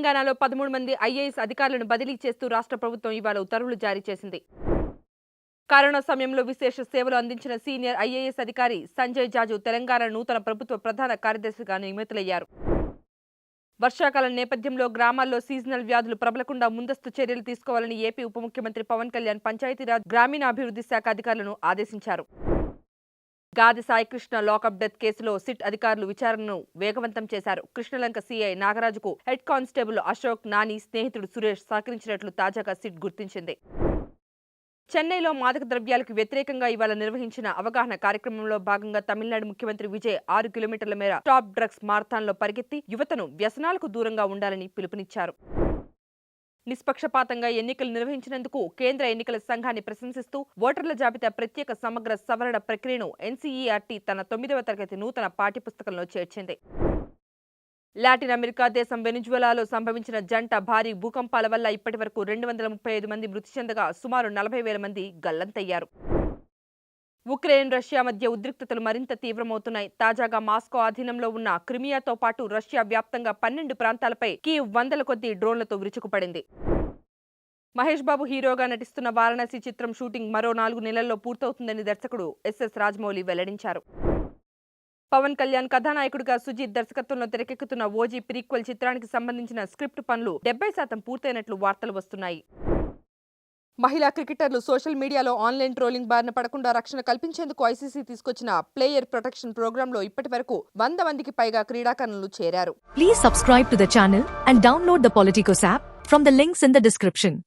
తెలంగాణలో 13 మంది ఐఏఎస్ అధికారులను బదిలీ చేస్తూ రాష్ట్ర ప్రభుత్వం ఇవాళ ఉత్తర్వులు జారీ చేసింది. కరోనా సమయంలో విశేష సేవలు అందించిన సీనియర్ ఐఏఎస్ అధికారి సంజయ్ జాజు తెలంగాణ నూతన ప్రభుత్వ ప్రధాన కార్యదర్శిగా నియమితులయ్యారు. వర్షాకాలం నేపథ్యంలో గ్రామాల్లో సీజనల్ వ్యాధులు ప్రబలకుండా ముందస్తు చర్యలు తీసుకోవాలని ఏపీ ఉప ముఖ్యమంత్రి పవన్ కళ్యాణ్ పంచాయతీరాజ్ గ్రామీణాభివృద్ధి శాఖ అధికారులను ఆదేశించారు. గాది సాయికృష్ణ లాకప్ డెత్ కేసులో సిట్ అధికారులు విచారణను వేగవంతం చేశారు. కృష్ణలంక సీఐ నాగరాజుకు హెడ్ కానిస్టేబుల్ అశోక్, నాని స్నేహితుడు సురేష్ సహకరించినట్లు తాజాగా సిట్ గుర్తించింది. చెన్నైలో మాదక ద్రవ్యాలకు వ్యతిరేకంగా ఇవాళ నిర్వహించిన అవగాహన కార్యక్రమంలో భాగంగా తమిళనాడు ముఖ్యమంత్రి విజయ్ 6 కిలోమీటర్ల మేర స్టాప్ డ్రగ్స్ మారథాన్లో పరిగెత్తి యువతను వ్యసనాలకు దూరంగా ఉండాలని పిలుపునిచ్చారు. నిష్పక్షపాతంగా ఎన్నికలు నిర్వహించినందుకు కేంద్ర ఎన్నికల సంఘాన్ని ప్రశంసిస్తూ ఓటర్ల జాబితా ప్రత్యేక సమగ్ర సవరణ ప్రక్రియను ఎన్సీఈఆర్టీ తన 9వ తరగతి నూతన పాఠ్యపుస్తకంలో చేర్చింది. లాటిన్ అమెరికా దేశం వెనిజువెలాలో సంభవించిన జంట భారీ భూకంపాల వల్ల ఇప్పటి వరకు 235 మంది మృతి చెందగా సుమారు 40,000 మంది గల్లంతయ్యారు. ఉక్రెయిన్ రష్యా మధ్య ఉద్రిక్తతలు మరింత తీవ్రమవుతున్నాయి. తాజాగా మాస్కో ఆధీనంలో ఉన్న క్రిమియాతో పాటు రష్యా వ్యాప్తంగా 12 ప్రాంతాలపై కీవ్ వందల కొద్దీ డ్రోన్లతో విరుచుకుపడింది. మహేష్ బాబు హీరోగా నటిస్తున్న వారణాసి చిత్రం షూటింగ్ మరో 4 నెలల్లో పూర్తవుతుందని దర్శకుడు ఎస్ఎస్ రాజమౌళి వెల్లడించారు. పవన్ కళ్యాణ్ కథానాయకుడిగా సుజీత్ దర్శకత్వంలో తెరకెక్కుతున్న ఓజీ ప్రీక్వెల్ చిత్రానికి సంబంధించిన స్క్రిప్ట్ పనులు 70% పూర్తయినట్లు వార్తలు వస్తున్నాయి. మహిళా క్రికెటర్లు సోషల్ మీడియాలో ఆన్లైన్ ట్రోలింగ్ బారిన పడకుండా రక్షణ కల్పించేందుకు ఐసీసీ తీసుకొచ్చిన ప్లేయర్ ప్రొటెక్షన్ ప్రోగ్రాంలో ఇప్పటి వరకు 100 మందికి పైగా క్రీడాకారులు చేరారు. Please subscribe to the channel and download the Politicos app from the links in the description.